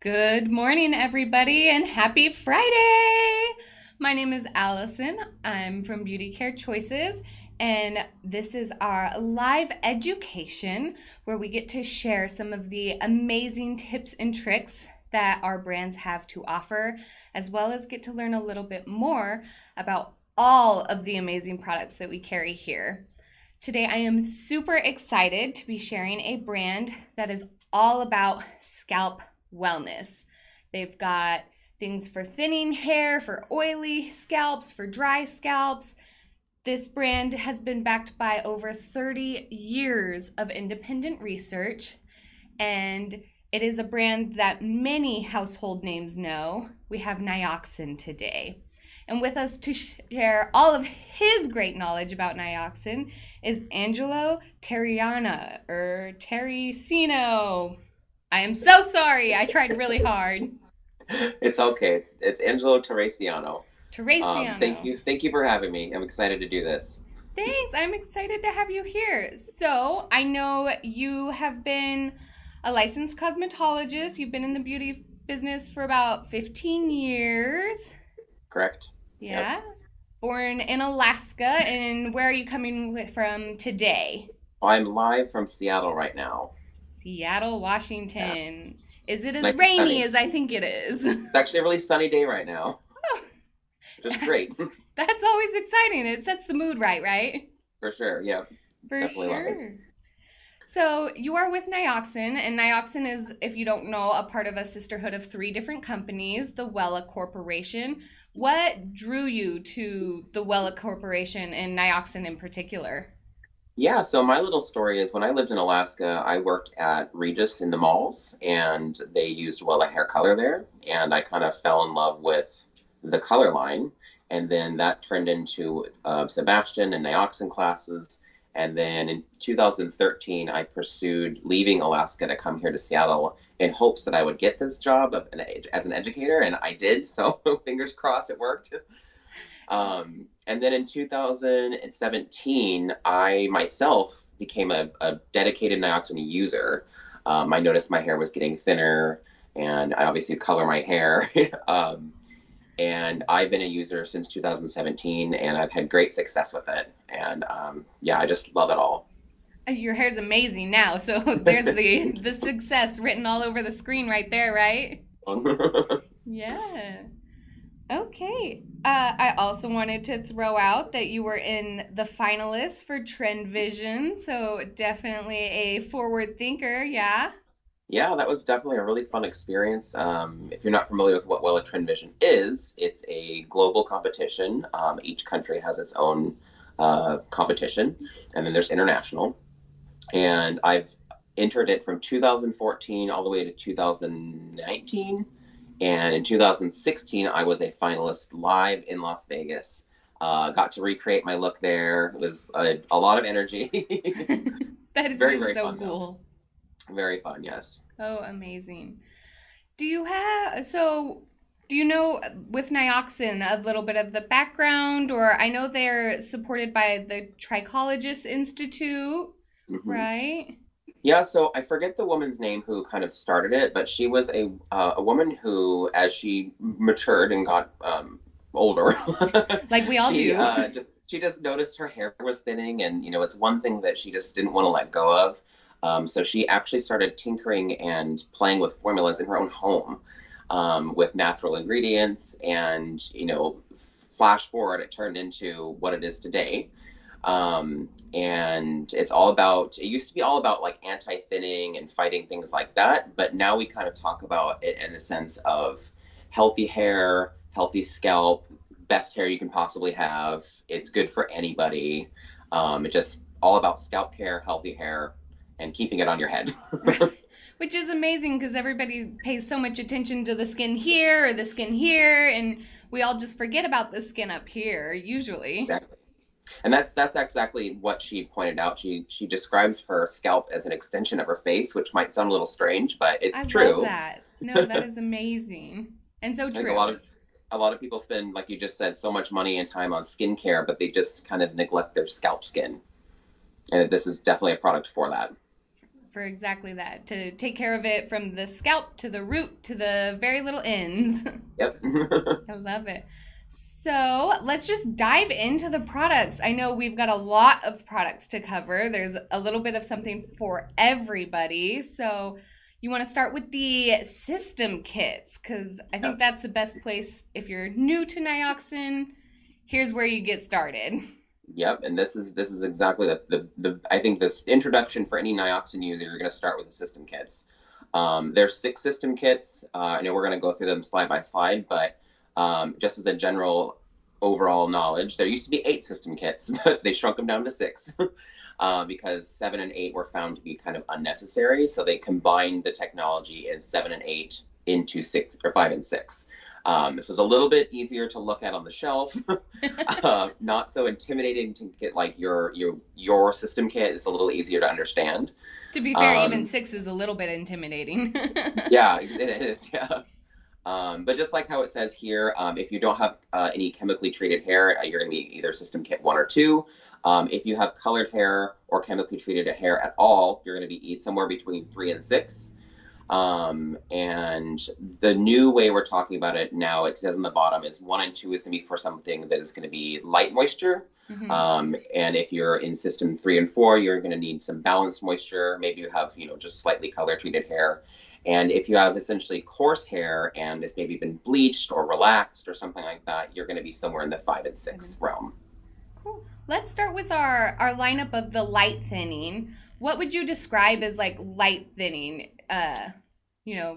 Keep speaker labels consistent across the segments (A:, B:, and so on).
A: Good morning, everybody, and happy Friday! My name is Allison. I'm from Beauty Care Choices, and this is our live education where we get to share some of the amazing tips and tricks that our brands have to offer, as well as get to learn a little bit more about all of the amazing products that we carry here. Today, I am super excited to be sharing a brand that is all about scalp wellness. They've got things for thinning hair, for oily scalps, for dry scalps. This brand has been backed by over 30 years of independent research, and it is a brand that many household names know. We have Nioxin today. And with us to share all of his great knowledge about Nioxin is Angelo Terracciano. I am so sorry. I tried really hard.
B: It's okay. It's Angelo Terracciano. Thank
A: Terracciano.
B: you. Thank you for having me. I'm excited to do this.
A: Thanks. I'm excited to have you here. So, I know you have been a licensed cosmetologist. You've been in the beauty business for about 15 years.
B: Correct? Yep.
A: Yeah. Born in Alaska. And where are you coming from today?
B: I'm live from Seattle right now.
A: Seattle,
B: Yeah.
A: Washington. Is it
B: It's
A: as
B: nice and
A: rainy
B: sunny.
A: as I think it is?
B: It's actually a really sunny day right now, which is great.
A: That's always exciting. It sets the mood right, right?
B: For sure. Yep.
A: For
B: Definitely love it.
A: sure. So you are with Nioxin, and Nioxin is, if you don't know, a part of a sisterhood of three different companies, the Wella Corporation. What drew you to the Wella Corporation and Nioxin in particular?
B: Yeah, so my little story is when I lived in Alaska, I worked at Regis in the malls and they used Wella hair color there. And I kind of fell in love with the color line. And then that turned into Sebastian and Nioxin classes. And then in 2013, I pursued leaving Alaska to come here to Seattle in hopes that I would get this job as an educator. And I did. So fingers crossed it worked. And then in 2017, I myself became a dedicated Nioxin user. I noticed my hair was getting thinner, and I obviously color my hair. And I've been a user since 2017, and I've had great success with it. And yeah, I just love it all.
A: Your hair's amazing now, so there's the success written all over the screen right there, right? Yeah. Okay. I also wanted to throw out that you were in the finalists for Trend Vision, so definitely a forward thinker, yeah?
B: Yeah, that was definitely a really fun experience. If you're not familiar with what Wella Trend Vision is, it's a global competition. Each country has its own competition, and then there's international. And I've entered it from 2014 all the way to 2019. And in 2016, I was a finalist live in Las Vegas. Got to recreate my look there. It was a lot of energy.
A: That is
B: Very,
A: just
B: very
A: so
B: fun, though.
A: cool.
B: Very fun, yes.
A: Oh, amazing. Do you know with Nioxin a little bit of the background, or I know they're supported by the Trichologist Institute,
B: Hmm.
A: right?
B: Yeah, so I forget the woman's name who kind of started it, but she was a woman who, as she matured and got older,
A: Like we all
B: she
A: do.
B: she just noticed her hair was thinning, and it's one thing that she just didn't want to let go of. So she actually started tinkering and playing with formulas in her own home with natural ingredients, and flash forward, it turned into what it is today. And it used to be all about like anti-thinning and fighting things like that, but now we kind of talk about it in the sense of healthy hair, healthy scalp, best hair you can possibly have. It's good for anybody. It's just all about scalp care, healthy hair, and keeping it on your head.
A: Which is amazing because everybody pays so much attention to the skin here or the skin here, and we all just forget about the skin up here, usually.
B: Exactly. And that's exactly what she pointed out. She describes her scalp as an extension of her face, which might sound a little strange, but
A: I
B: it's
A: love
B: true.
A: that. No, that is amazing. And so
B: I think
A: true.
B: a lot of people spend, like you just said, so much money and time on skincare, but they just kind of neglect their scalp skin. And this is definitely a product for that.
A: for exactly that, to take care of it from the scalp to the root to the very little ends.
B: Yep.
A: I love it. So let's just dive into the products. I know we've got a lot of products to cover. There's a little bit of something for everybody. So you want to start with the system kits because I think that's the best place if you're new to Nioxin. Here's where you get started.
B: Yep, and this is exactly the I think this introduction for any Nioxin user, you're going to start with the system kits. There's 6 system kits. I know we're going to go through them slide by slide, but just as a general overall knowledge, there used to be 8 system kits, but they shrunk them down to 6 because 7 and 8 were found to be kind of unnecessary. So they combined the technology in 7 and 8 into 6 or 5 and 6. This is a little bit easier to look at on the shelf, not so intimidating to get like your system kit. It's a little easier to understand.
A: To be fair, even 6 is a little bit intimidating.
B: Yeah, it is. Yeah. But just like how it says here, if you don't have any chemically treated hair, you're going to be either system kit 1 or 2. If you have colored hair or chemically treated hair at all, you're going to be somewhere between 3 and 6. And the new way we're talking about it now, it says on the bottom, is 1 and 2 is going to be for something that is going to be light moisture. Mm-hmm. And if you're in system 3 and 4, you're going to need some balanced moisture. Maybe you have, just slightly color treated hair. And if you have essentially coarse hair and it's maybe been bleached or relaxed or something like that, you're going to be somewhere in the 5 and 6 realm.
A: Cool. Let's start with our lineup of the light thinning. What would you describe as like light thinning?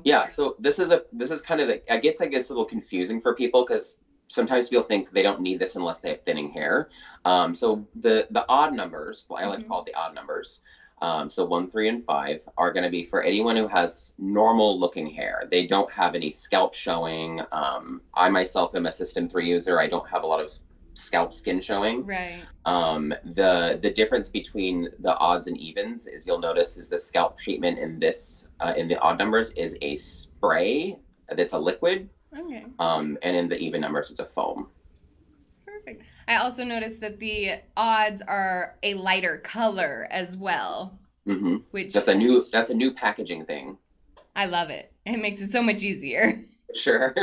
B: Yeah, so this is kind of I guess a little confusing for people because sometimes people think they don't need this unless they have thinning hair. So the odd numbers, I like to call it the odd numbers. So 1, 3, and 5 are going to be for anyone who has normal looking hair. They don't have any scalp showing. I myself am a system 3 user. I don't have a lot of scalp skin showing.
A: Right.
B: The difference between the odds and evens is you'll notice is the scalp treatment in this in the odd numbers is a spray that's a liquid.
A: Okay.
B: And in the even numbers it's a foam.
A: Perfect. I also noticed that the odds are a lighter color as well.
B: Mm-hmm.
A: Which
B: that's a new packaging thing.
A: I love it. It makes it so much easier.
B: Sure.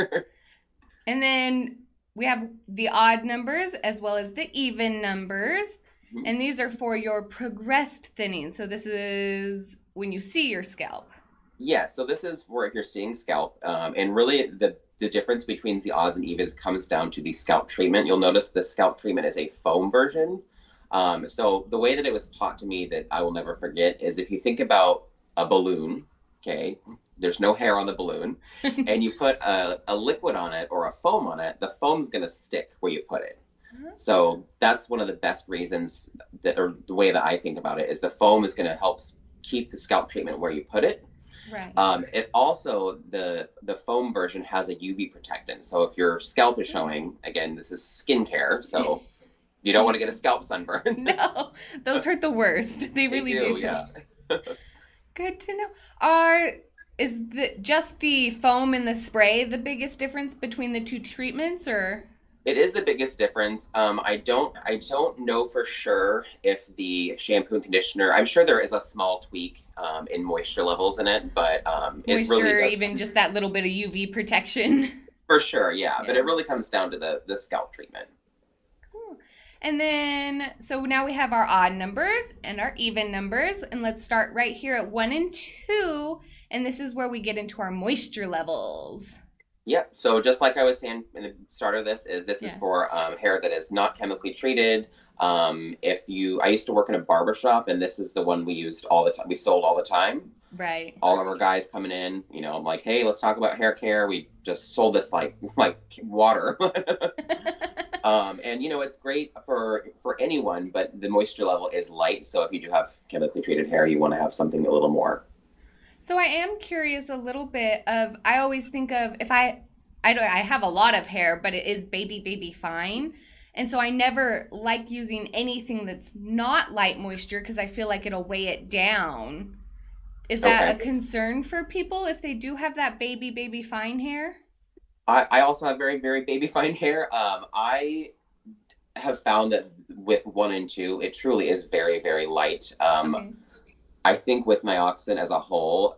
A: And then we have the odd numbers as well as the even numbers. Mm-hmm. And these are for your progressed thinning. So this is when you see your scalp.
B: Yeah, so this is for if you're seeing scalp. And really the difference between the odds and evens comes down to the scalp treatment. You'll notice the scalp treatment is a foam version. So the way that it was taught to me that I will never forget is if you think about a balloon, okay, there's no hair on the balloon, and you put a liquid on it or a foam on it, the foam's going to stick where you put it. So that's one of the best reasons or the way that I think about it is the foam is going to help keep the scalp treatment where you put it.
A: Right.
B: It also, the foam version has a UV protectant. So if your scalp is showing, again, this is skincare, so you don't want to get a scalp sunburn.
A: No, those hurt the worst. They really do.
B: Yeah.
A: Good to know. Is just the foam and the spray the biggest difference between the two treatments, or?
B: It is the biggest difference. I don't know for sure if the shampoo and conditioner. I'm sure there is a small tweak in moisture levels in it, but it really does.
A: Even just that little bit of UV protection.
B: For sure, yeah. But it really comes down to the scalp treatment.
A: Cool. And then, so now we have our odd numbers and our even numbers, and let's start right here at 1 and 2, and this is where we get into our moisture levels.
B: Yep. So just like I was saying in the start of this is for hair that is not chemically treated. I used to work in a barber shop, and this is the one we used all the time. We sold all the time.
A: Right.
B: All of our guys coming in, I'm like, hey, let's talk about hair care. We just sold this like water. And it's great for anyone, but the moisture level is light. So if you do have chemically treated hair, you want to have something a little more.
A: So I am curious a little bit of, I always think of if I have a lot of hair, but it is baby fine. And so I never like using anything that's not light moisture because I feel like it'll weigh it down. Is that a concern for people if they do have that baby fine hair?
B: I also have very, very baby fine hair. I have found that with 1 and 2, it truly is very, very light. I think with Nioxin as a whole,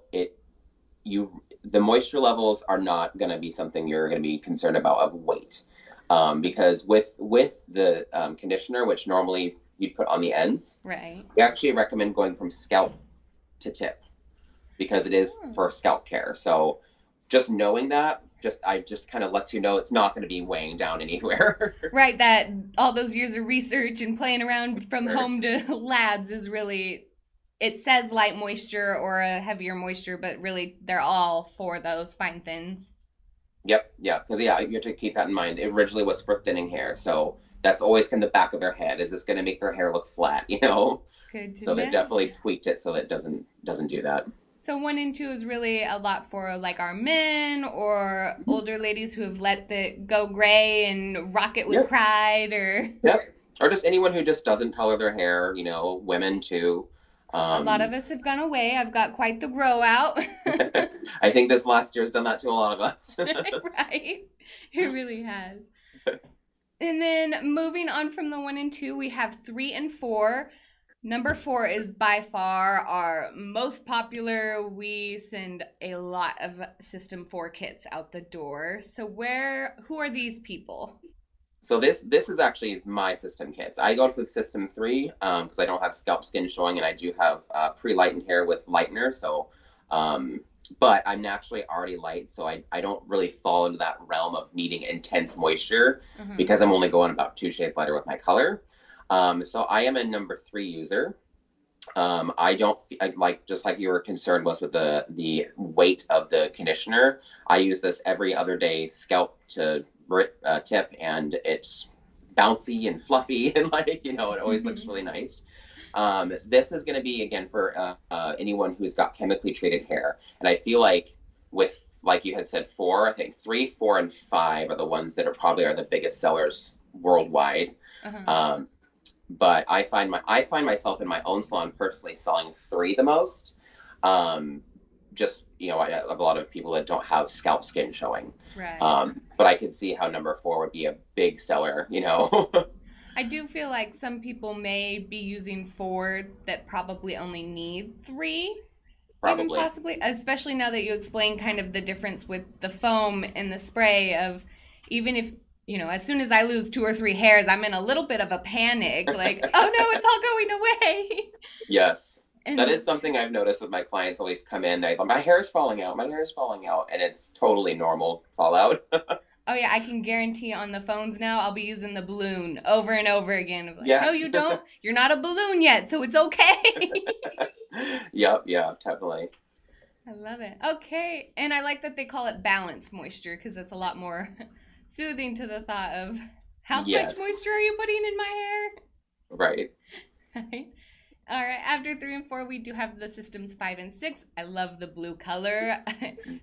B: the moisture levels are not going to be something you're going to be concerned about of weight, because with the conditioner, which normally you'd put on the ends,
A: Right.
B: we actually recommend going from scalp to tip because it is
A: Oh.
B: for scalp care. So just knowing that, just kind of lets you know it's not going to be weighing down anywhere.
A: Right, that all those years of research and playing around from
B: Sure.
A: home to labs is really, it says light moisture or a heavier moisture, but really they're all for those fine thins.
B: Yep, yeah, because yeah, you have to keep that in mind. It originally was for thinning hair, so that's always in the back of their head. Is this going to make their hair look flat? You know,
A: Good to
B: so they
A: know.
B: definitely tweaked it so that it doesn't do that.
A: So 1 and 2 is really a lot for like our men or older ladies who have let the go gray and rock it with
B: Yep,
A: pride, or
B: yep. Or just anyone who just doesn't color their hair. Women too.
A: a lot
B: Um,
A: of us have gone away. I've got quite the grow out.
B: I think this last year's done that to a lot of us.
A: Right? It really has. And then moving on from the 1 and 2, we have 3 and 4. Number 4 is by far our most popular. We send a lot of System 4 kits out the door. So who are these people?
B: So this is actually my system kits. I go with system 3 because I don't have scalp skin showing, and I do have pre-lightened hair with lightener. So, um, but I'm naturally already light, so I don't really fall into that realm of needing intense moisture
A: Hmm.
B: because I'm only going about 2 shades lighter with my color. So I am a number 3 user. I don't like, just like your concern was with the weight of the conditioner. I use this every other day, scalp to tip, and it's bouncy and fluffy and it always looks really nice. This is going to be again for anyone who's got chemically treated hair, and I feel like with like you had said 4, I think 3, 4, and 5 are the ones that are the biggest sellers worldwide.
A: Uh-huh.
B: Um, but I find myself in my own salon personally selling 3 the most. Um, just I have a lot of people that don't have scalp skin showing.
A: Right.
B: But I could see how number 4 would be a big seller.
A: I do feel like some people may be using 4 that probably only need 3, even
B: Probably.
A: possibly, especially now that you explain kind of the difference with the foam and the spray of, even if, as soon as I lose 2 or 3 hairs, I'm in a little bit of a panic, like, oh no, it's all going away.
B: Yes. That
A: And
B: is something I've noticed with my clients always come in. They my hair is falling out, my hair is falling out, and it's totally normal fallout.
A: oh yeah, I can guarantee on the phones now I'll be using the balloon over and over again. Of like, no,
B: Yes.
A: you don't. You're not a balloon yet, so it's okay.
B: Yep, yeah, definitely.
A: I love it. Okay, and I like that they call it balanced moisture because it's a lot more soothing to the thought of how much
B: Yes.
A: moisture are you putting in my
B: Right.
A: hair? Right. All right. After 3 and 4, we do have the systems 5 and 6. I love the blue color.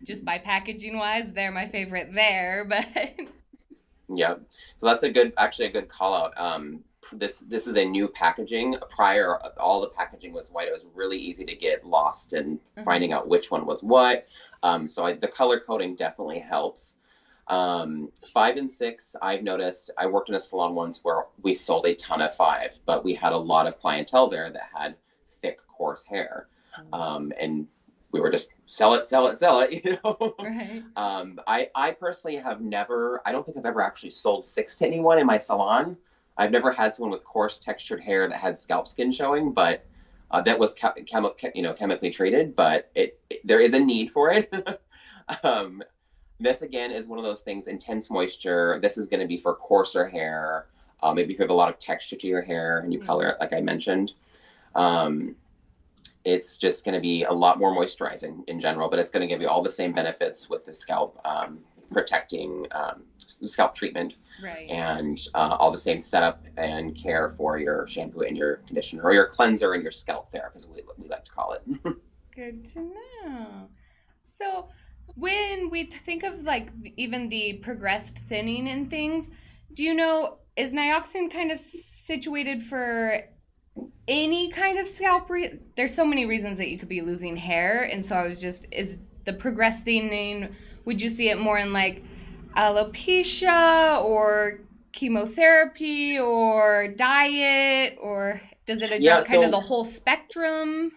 A: Just by packaging wise, they're my favorite there. But
B: Yeah. So that's actually a good call out. This is a new packaging. Prior, all the packaging was white. It was really easy to get lost in
A: Mhm.
B: finding out which one was what. The color coding definitely helps. 5 and 6, I've noticed. I worked in a salon once where we sold a ton of 5, but we had a lot of clientele there that had thick, coarse hair, and we were just sell it, sell it, sell it.
A: Right.
B: I personally have never. I don't think I've ever actually sold 6 to anyone in my salon. I've never had someone with coarse textured hair that had scalp skin showing, but that was chemically treated. But there is a need for it. um, this again is one of those things, intense moisture. This is going to be for coarser hair. Maybe if you have a lot of texture to your hair and you
A: Yeah.
B: color it, like I mentioned. Um, it's just going to be a lot more moisturizing in general, but it's going to give you all the same benefits with the scalp protecting scalp treatment,
A: Right.
B: and all the same setup and care for your shampoo and your conditioner, or your cleanser and your scalp therapist, we like to call it.
A: Good to know. So, when we think of like even the progressed thinning and things, do you know, is Nioxin kind of situated for any kind of there's so many reasons that you could be losing hair, and so I was just, is the progressed thinning, would you see it more in like alopecia or chemotherapy or diet, or does it
B: Yeah,
A: adjust kind of the
B: so
A: whole spectrum?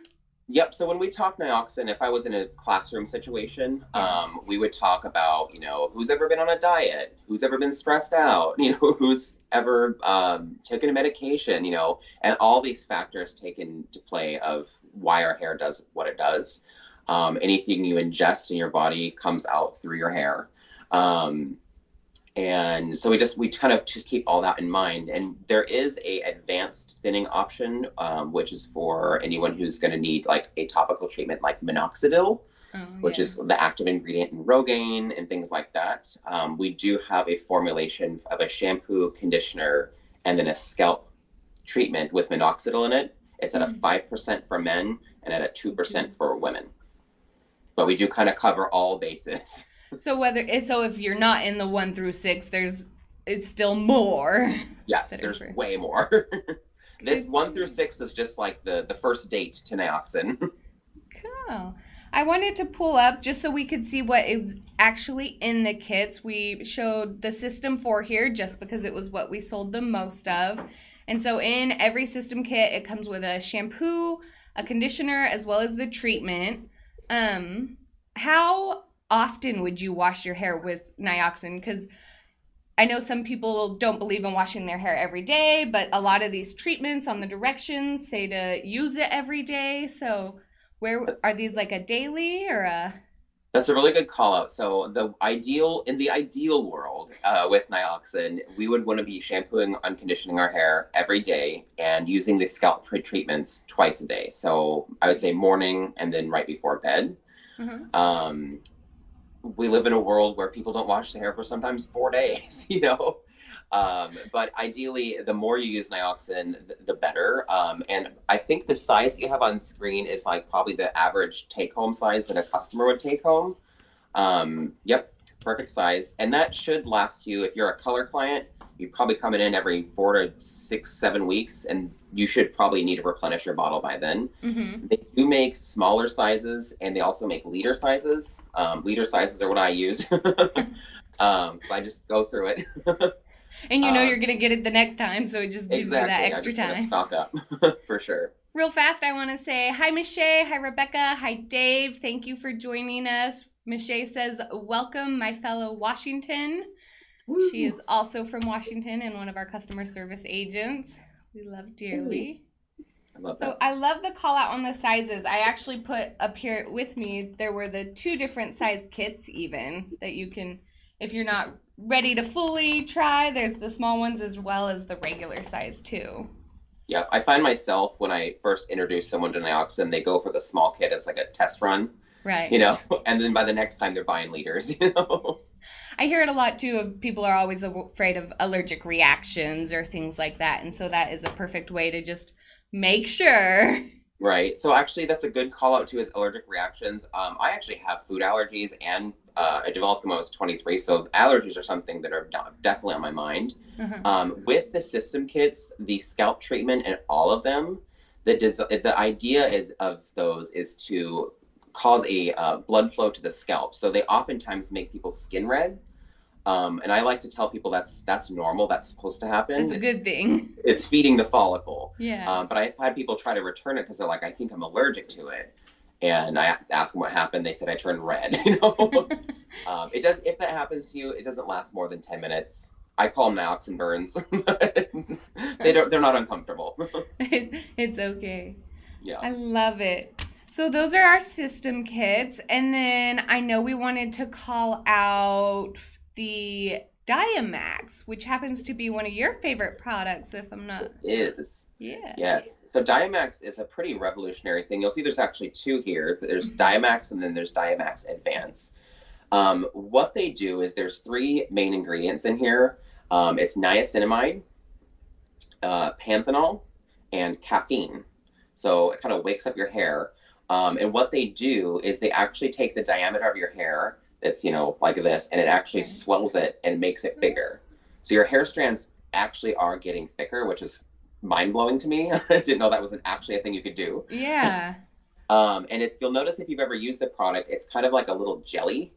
B: Yep. So when we talk Nioxin, if I was in a classroom situation,
A: Yeah.
B: we would talk about, who's ever been on a diet, who's ever been stressed out, who's ever taken a medication, and all these factors take into play of why our hair does what it does. Anything you ingest in your body comes out through your hair. Um, and so we kind of just keep all that in mind. And there is a advanced thinning option, which is for anyone who's going to need like a topical treatment like minoxidil,
A: Oh,
B: which
A: yeah.
B: is the active ingredient in Rogaine and things like that. We do have a formulation of a shampoo, conditioner, and then a scalp treatment with minoxidil in it. It's at a 5% for men and at a 2% for women. But we do kind of cover all bases.
A: So if you're not in the 1 through 6, it's still more.
B: Yes,
A: that are
B: there's
A: for-
B: way more. This
A: Good
B: 1 through 6 is just like the first date to Nioxin.
A: Cool. I wanted to pull up just so we could see what is actually in the kits. We showed the System 4 here just because it was what we sold the most of. And so in every system kit, it comes with a shampoo, a conditioner, as well as the treatment. How often would you wash your hair with Nioxin? Because I know some people don't believe in washing their hair every day, but a lot of these treatments on the directions say to use it every day. So where are these, like a daily or a?
B: That's a really good call out. So in the ideal world, with Nioxin, we would want to be shampooing and conditioning our hair every day and using the scalp treatments twice a day. So I would say morning and then right before bed.
A: Mhm.
B: We live in a world where people don't wash their hair for sometimes 4 days, but ideally, the more you use Nioxin, the better. And I think the size that you have on screen is like probably the average take-home size that a customer would take home. Yep, perfect size. And that should last you, if you're a color client, you're probably coming in every 4 to 6, 7 weeks, and you should probably need to replenish your bottle by then.
A: Mhm.
B: They do make smaller sizes, and they also make liter sizes. Liter sizes are what I use. So I just go through it.
A: And you know
B: Uh,
A: you're gonna get it the next time, so it just gives you that
B: exactly. I'm
A: extra
B: just gonna
A: time.
B: stock up for sure.
A: Real fast, I want to say hi, Michelle. Hi, Rebecca. Hi, Dave. Thank you for joining us. Michelle says, "Welcome, my fellow Washington." She
B: Woo.
A: is also from Washington and one of our customer service agents. We love dearly.
B: I love
A: So
B: that.
A: I love the call out on the sizes. I actually put up here with me, there were the 2 different size kits even that you can, if you're not ready to fully try, there's the small ones as well as the regular size too.
B: Yeah, I find myself when I first introduce someone to Nioxin, they go for the small kit as like a test run,
A: Right.
B: and then by the next time they're buying liters.
A: I hear it a lot too of people are always afraid of allergic reactions or things like that. And so that is a perfect way to just make sure.
B: Right. So actually, that's a good call out too, is allergic reactions. I actually have food allergies, and I developed them when I was 23. So allergies are something that are definitely on my mind.
A: Uh-huh.
B: With the system kits, the scalp treatment, and all of them, the idea is to cause a blood flow to the scalp. So they oftentimes make people's skin red. And I like to tell people that's normal. That's supposed to happen.
A: That's a good thing.
B: It's feeding the follicle.
A: Yeah.
B: But I've had people try to return it because they're like, I think I'm allergic to it. And I asked them what happened. They said I turned red. It does. If that happens to you, it doesn't last more than 10 minutes. I call them Nioxin burns. They're not uncomfortable.
A: It's okay.
B: Yeah.
A: I love it. So those are our system kits. And then I know we wanted to call out the Diamax, which happens to be one of your favorite products, if I'm not.
B: It is.
A: Yeah.
B: Yes. So Diamax is a pretty revolutionary thing. You'll see there's actually 2 here. There's Diamax and then there's Diamax Advance. What they do is there's 3 main ingredients in here. It's niacinamide, panthenol, and caffeine. So it kind of wakes up your hair. And what they do is they actually take the diameter of your hair that's, like this, and it actually swells it and makes it bigger. So your hair strands actually are getting thicker, which is mind-blowing to me. I didn't know that was actually a thing you could do.
A: Yeah.
B: And you'll notice if you've ever used the product, it's kind of like a little jelly.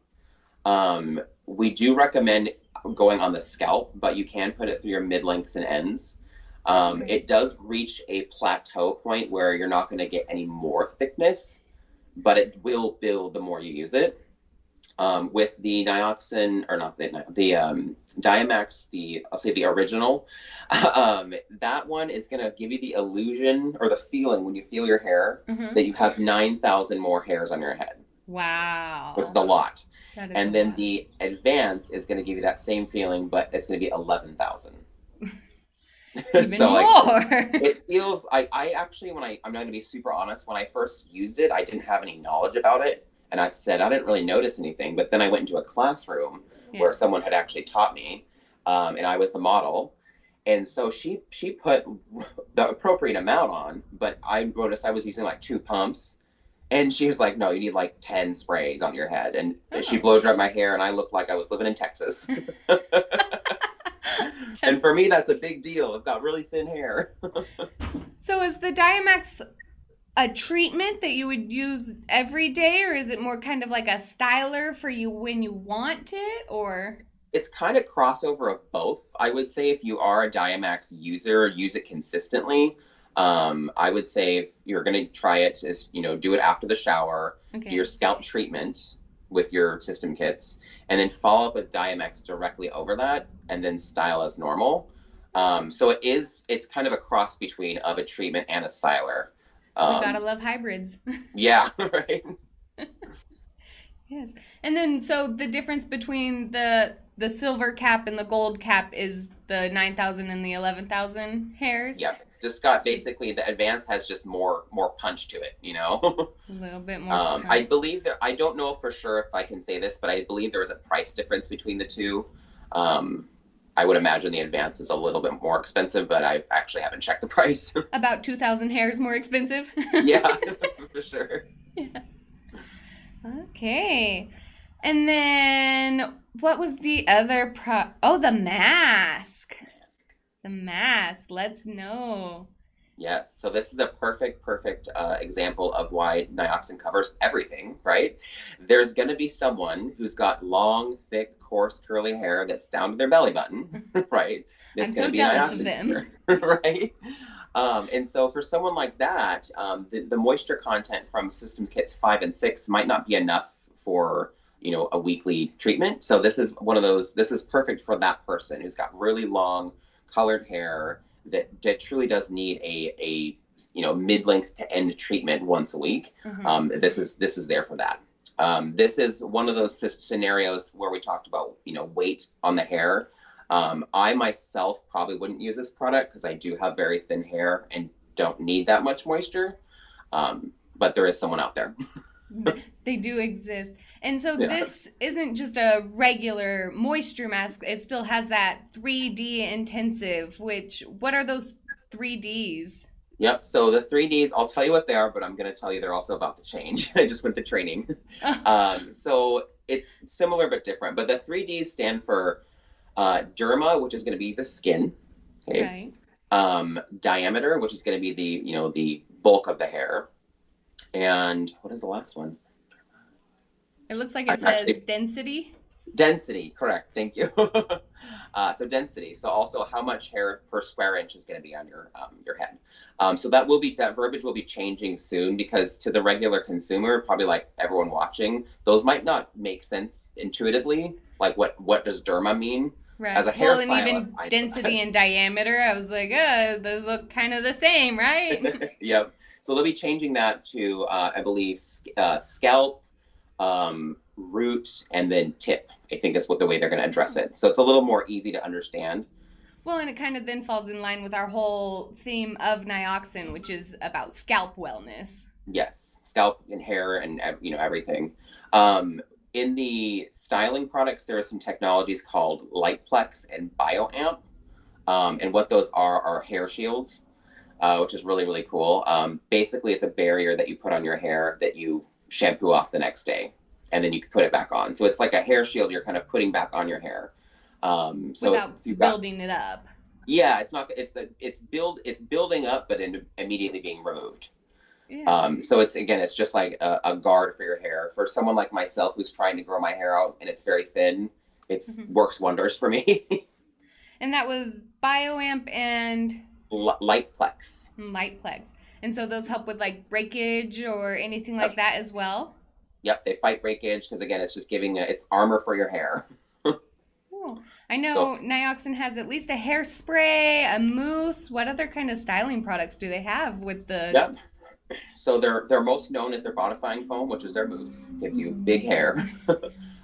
B: We do recommend going on the scalp, but you can put it through your mid-lengths and ends.
A: Okay.
B: It does reach a plateau point where you're not going to get any more thickness, but it will build the more you use it. With the Nioxin, or not the Diamax, I'll say the original, that one is going to give you the illusion or the feeling when you feel your hair
A: Mm-hmm.
B: that you have 9,000 more hairs on your head, which is
A: Wow.
B: a lot.
A: That is a
B: And then
A: lot.
B: the Advance is going to give you that same feeling, but it's going to be 11,000.
A: Even
B: So like
A: more.
B: it feels I actually I'm not gonna be super honest, when I first used it, I didn't have any knowledge about it. And I said I didn't really notice anything, but then I went into a classroom
A: Yeah.
B: where someone had actually taught me, and I was the model. And so she put the appropriate amount on, but I noticed I was using like 2 pumps. And she was like, no, you need like 10 sprays on your head. And she
A: Oh.
B: blow dried my hair, and I looked like I was living in Texas. And for me, that's a big deal. I've got really thin hair.
A: So is the Diamax a treatment that you would use every day, or is it more kind of like a styler for you when you want it, or?
B: It's kind of crossover of both. I would say if you are a Diamax user, use it consistently. I would say if you're going to try it, just do it after the shower, do your
A: Okay.
B: scalp treatment with your system kits, and then follow up with Diamax directly over that, and then style as normal. So it's kind of a cross between of a treatment and a styler.
A: We gotta
B: Um,
A: love hybrids.
B: yeah, right.
A: Yes. And then so the difference between the silver cap and the gold cap is the 9,000 and the 11,000 hairs.
B: Yeah, it's just got basically the Advance has just more punch to it.
A: A little bit more
B: I
A: punch.
B: believe that I don't know for sure if I can say this, but I believe there was a price difference between the two. Um, I would imagine the Advance is a little bit more expensive, but I actually haven't checked the price.
A: About 2,000 hairs more expensive.
B: Yeah, for sure.
A: Yeah. Okay. And then what was the other Oh, the mask. The mask. Let's know.
B: Yes, so this is a perfect example of why Nioxin covers everything, right? There's going to be someone who's got long, thick, coarse, curly hair that's down to their belly button, right?
A: I'm
B: That's going
A: so
B: to be
A: jealous of
B: Nioxin
A: them.
B: here, right? And so for someone like that, the moisture content from systems kits 5 and 6 might not be enough for a weekly treatment. So this is one of those. This is perfect for that person who's got really long, colored hair that truly does need a mid-length to end treatment once a week.
A: Hmm.
B: This is there for that. This is one of those scenarios where we talked about weight on the hair. I myself probably wouldn't use this product because I do have very thin hair and don't need that much moisture. But there is someone out there.
A: They do exist. And so
B: Yeah.
A: this isn't just a regular moisture mask. It still has that 3D intensive, which what are those 3Ds?
B: Yep. So the 3Ds, I'll tell you what they are, but I'm going to tell you they're also about to change. I just went to training. So it's similar but different. But the 3Ds stand for derma, which is going to be the skin. Okay.
A: Right.
B: Diameter, which is going to be the bulk of the hair. And what is the last one?
A: It looks like
B: I'm
A: it says
B: actually
A: density.
B: Density, correct. Thank you. So density. So also how much hair per square inch is going to be on your head. So that verbiage will be changing soon because to the regular consumer, probably like everyone watching, those might not make sense intuitively. Like what does derma mean? As
A: Right.
B: a
A: Well, and even
B: hairstylist, I know
A: density
B: that.
A: and diameter, I was like, those look kind of the same, right?
B: Yep. So they'll be changing that to I believe scalp, root, and then tip. I think is what the way they're going to address it. So it's a little more easy to understand.
A: Well, and it kind of then falls in line with our whole theme of Nioxin, which is about scalp wellness.
B: Yes, scalp and hair and everything. In the styling products, there are some technologies called Lightplex and BioAmp, and what those are hair shields, which is really cool. Basically, it's a barrier that you put on your hair that you shampoo off the next day, and then you can put it back on. So it's like a hair shield you're kind of putting back on your hair. So
A: Without
B: if you've got
A: building it up.
B: yeah, it's building up, but immediately being removed.
A: Yeah.
B: So it's just like a guard for your hair. For someone like myself who's trying to grow my hair out and it's very thin, it's
A: Mhm.
B: works wonders for me.
A: And that was BioAmp and
B: Light Plex.
A: Light plex. And so those help with like breakage or anything like
B: Yep.
A: that as well?
B: Yep, they fight breakage because again, it's just it's armor for your hair.
A: Cool. I
B: So
A: know Nioxin has at least a hairspray, a mousse. What other kind of styling products do they have with the?
B: yep. So they're most known as their bodifying foam, which is their mousse, gives you big hair.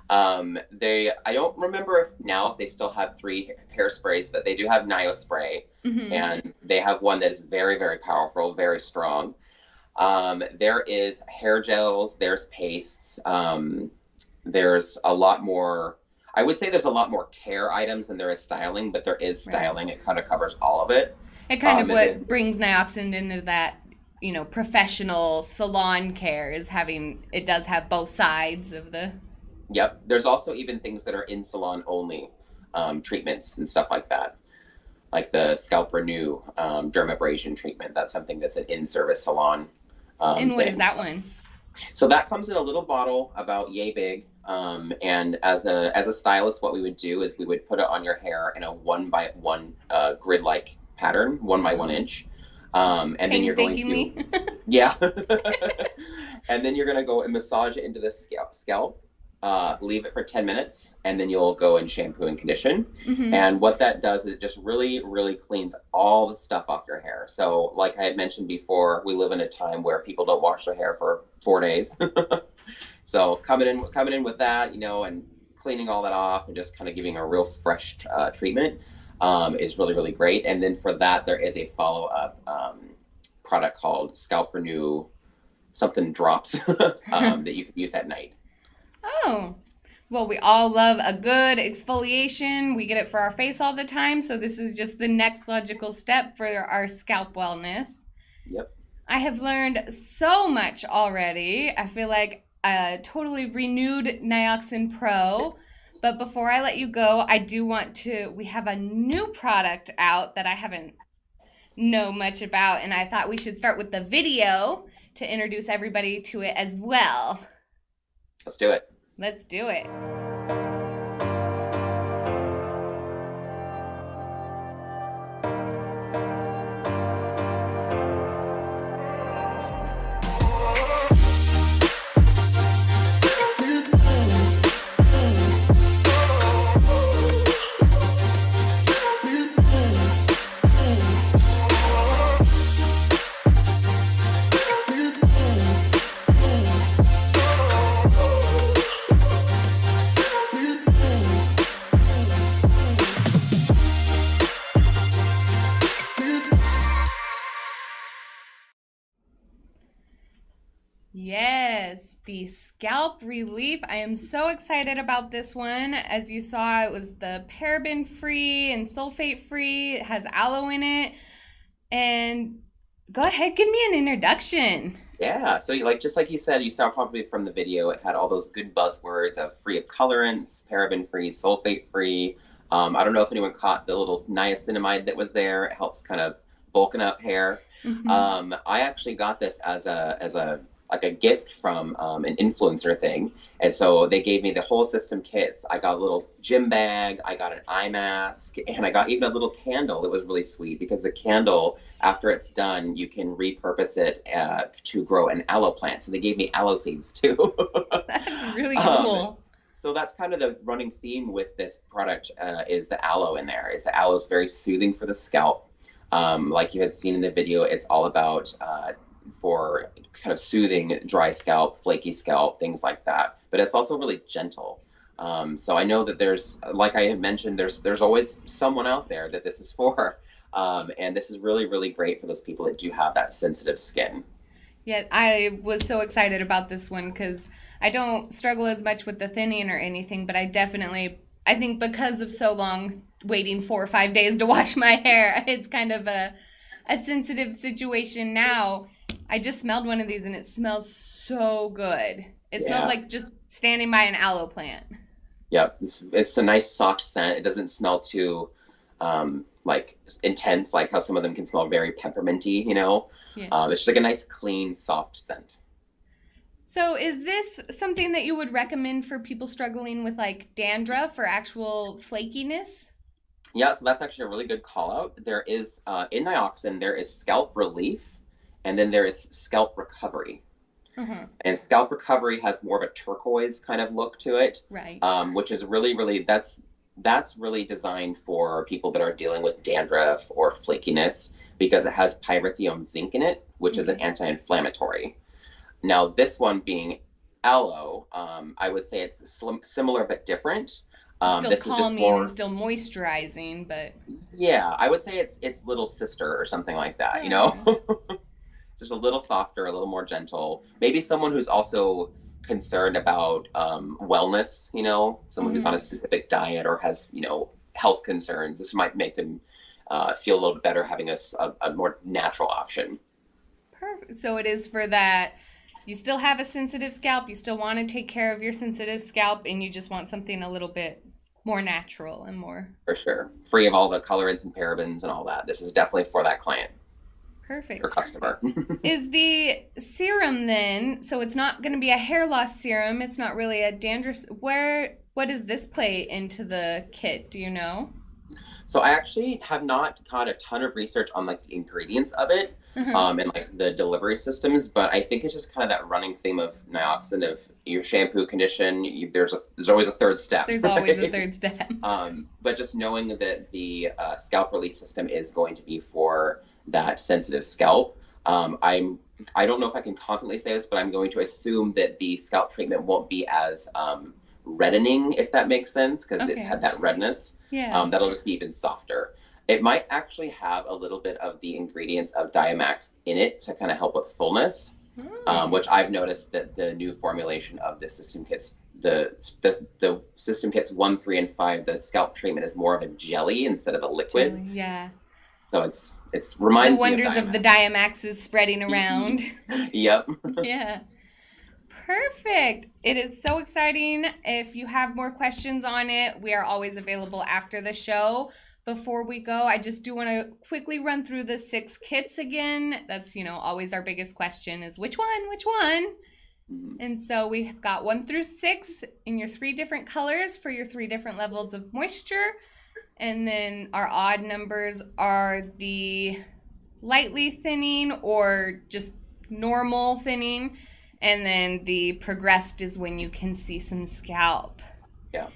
B: They I don't remember if they still have three hairsprays, but they do have Niospray,
A: Hmm.
B: and they have one that is very very powerful, very strong. There is hair gels, there's pastes, there's a lot more. I would say there's a lot more care items than there is styling, but there is
A: Right.
B: styling. It kind of covers all of it.
A: It kind of
B: And
A: what
B: then,
A: brings Nioxin into that, professional salon care is having it does have both sides of the.
B: yep, there's also even things that are in salon only treatments and stuff like that, like the Scalp Renew dermabrasion treatment. That's something that's an in-service salon
A: And what is
B: thing.
A: that one?
B: So that comes in a little bottle about yay big. And as a stylist, what we would do is we would put it on your hair in a 1 by 1 grid like pattern, 1 by 1 inch. And then you're going to,
A: Painstakingly.
B: yeah. And then you're going to go and massage it into the scalp, leave it for 10 minutes, and then you'll go and shampoo and condition.
A: Hmm.
B: And what that does is it just really, really cleans all the stuff off your hair. So, like I had mentioned before, we live in a time where people don't wash their hair for 4 days. So coming in with that, and cleaning all that off and just kind of giving a real fresh treatment is really really great. And then for that, there is a follow up product called Scalp Renew something drops that you can use at night.
A: Oh. Well, we all love a good exfoliation. We get it for our face all the time, so this is just the next logical step for our scalp wellness.
B: Yep.
A: I have learned so much already. I feel like a totally renewed Nioxin Pro. But before I let you go, I do want to. We have a new product out that I haven't know much about, and I thought we should start with the video to introduce everybody to it as well.
B: Let's do it.
A: Let's do it. Yes, the scalp relief. I am so excited about this one. As you saw, it was the paraben free and sulfate free. It has aloe in it. And go ahead, give me an introduction.
B: Yeah. So just like you said, you saw probably from the video, it had all those good buzzwords of free of colorants, paraben free, sulfate free. I don't know if anyone caught the little niacinamide that was there. It helps kind of bulking up hair.
A: Hmm.
B: I actually got this as a like a gift from an influencer thing, and so they gave me the whole system kits. I got a little gym bag, I got an eye mask, and I got even a little candle that was really sweet because the candle, after it's done, you can repurpose it to grow an aloe plant. So they gave me aloe seeds too.
A: That's really
B: um,
A: cool.
B: so that's kind of the running theme with this product is the aloe in there. Is the aloe is very soothing for the scalp. Like you had seen in the video, it's all about for kind of soothing dry scalp, flaky scalp, things like that. But it's also really gentle. So I know that there's, like I had mentioned, there's always someone out there that this is for, and this is really really great for those people that do have that sensitive skin.
A: Yeah, I was so excited about this one because I don't struggle as much with the thinning or anything, but I think because of so long waiting 4 or 5 days to wash my hair, it's kind of a sensitive situation now. I just smelled one of these and it smells so good. It smells
B: Yeah.
A: like just standing by an aloe plant.
B: Yep. It's a nice soft scent. It doesn't smell too like intense, like how some of them can smell very pepperminty.
A: Yeah.
B: It's just like a nice, clean, soft scent.
A: So, is this something that you would recommend for people struggling with like dandruff or actual flakiness?
B: Yeah, so that's actually a really good call out. There is, in Nioxin, there is scalp relief and then there is scalp recovery.
A: Uh-huh.
B: And scalp recovery has more of a turquoise kind of look to it,
A: Right.
B: which is really, really, that's really designed for people that are dealing with dandruff or flakiness because it has pyrithium zinc in it, which is an
A: Okay.
B: anti-inflammatory. Now, this one being aloe, I would say it's similar but different.
A: Still
B: This is just
A: calming and
B: more,
A: still moisturizing, but
B: yeah, I would say it's little sister or something like that, you know?
A: oh,
B: It's just a little softer, a little more gentle. Maybe someone who's also concerned about wellness, you know, someone who's on a
A: mm-hmm.
B: specific diet or has, health concerns. This might make them feel a little bit better having a more natural option.
A: Perfect. So it is for that. You still have a sensitive scalp. You still want to take care of your sensitive scalp, and you just want something a little bit more natural and more
B: For sure. Free of all the colorants and parabens and all that. This is definitely for that client or
A: perfect.
B: customer.
A: Perfect. Is the serum then? So it's not going to be a hair loss serum. It's not really a dandruff. What does this play into the kit? Do you know?
B: So I actually have not got a ton of research on like the ingredients of it,
A: Uh-huh.
B: and like the delivery systems, but I think it's just kind of that running theme of Nioxin of your shampoo, condition. There's always a third step,
A: There's always a
B: right?
A: third step.
B: But just knowing that the scalp release system is going to be for that sensitive scalp, I don't know if I can confidently say this, but I'm going to assume that the scalp treatment won't be as reddening, if that makes sense, because it
A: Okay.
B: had that redness.
A: Yeah.
B: That'll just be even softer. It might actually have a little bit of the ingredients of Diamax in it to kind of help with fullness,
A: Hmm.
B: which I've noticed that the new formulation of the system kits, the system kits 1, 3, and 5, the scalp treatment is more of a jelly instead of a liquid.
A: Jelly. Yeah.
B: So it's
A: The
B: reminds me of
A: wonders of the
B: Diamax.
A: Diamax is spreading around.
B: Yep.
A: Yeah. Perfect. It is so exciting. If you have more questions on it, we are always available after the show. Before we go, I just do want to quickly run through the 6 kits again. That's, always our biggest question is which one? Which one? And so we've got 1 through 6 in your 3 different colors for your 3 different levels of moisture. And then our odd numbers are the lightly thinning or just normal thinning. And then the progressed is when you can see some scalp.
B: Yeah.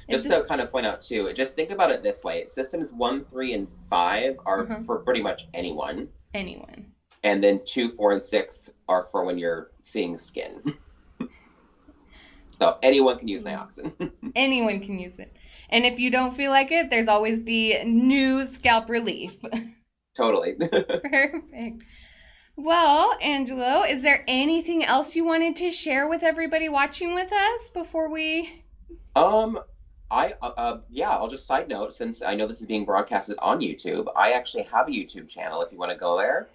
A: Is
B: Just
A: it
B: to kind of point out too, just think about it this way: systems 1, 3, and 5 are
A: uh-huh.
B: for pretty much anyone,
A: Anyone?
B: and then 2, 4, and 6 are for when you're seeing skin. So anyone can use Nioxin.
A: Anyone can use it. And if you don't feel like it, there's always the new scalp relief.
B: Totally.
A: Perfect. Well, Angelo, is there anything else you wanted to share with everybody watching with us before we?
B: Um, yeah, I'll just side note, since I know this is being broadcasted on YouTube, I actually have a YouTube channel if you want to go there.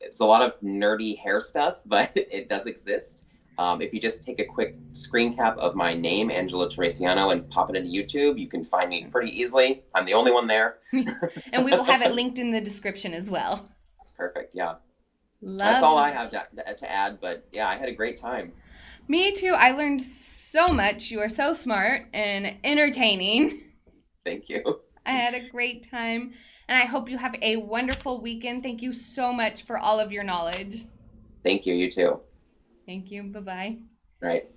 B: It's a lot of nerdy hair stuff, but it does exist. If you just take a quick screen cap of my name, Angelo Terracciano, and pop it into YouTube, you can find me pretty easily. I'm the only one there.
A: And we will have it linked in the description as well.
B: Perfect, yeah. That's all I
A: Lovely.
B: have to add, but yeah, I had a great time.
A: Me too. I learned so much. You are so smart and entertaining.
B: Thank you.
A: I had a great time, and I hope you have a wonderful weekend. Thank you so much for all of your knowledge.
B: Thank you, you too.
A: Thank you. Bye bye.
B: Right.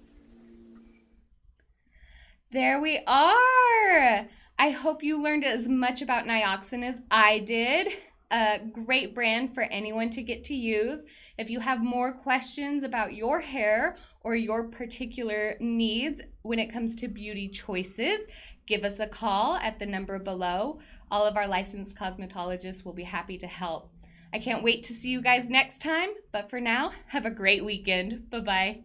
A: There we are. I hope you learned as much about Nioxin as I did. A great brand for anyone to get to use. If you have more questions about your hair or your particular needs when it comes to beauty choices, give us a call at the number below. All of our licensed cosmetologists will be happy to help. I can't wait to see you guys next time, but for now, have a great weekend. Bye-bye.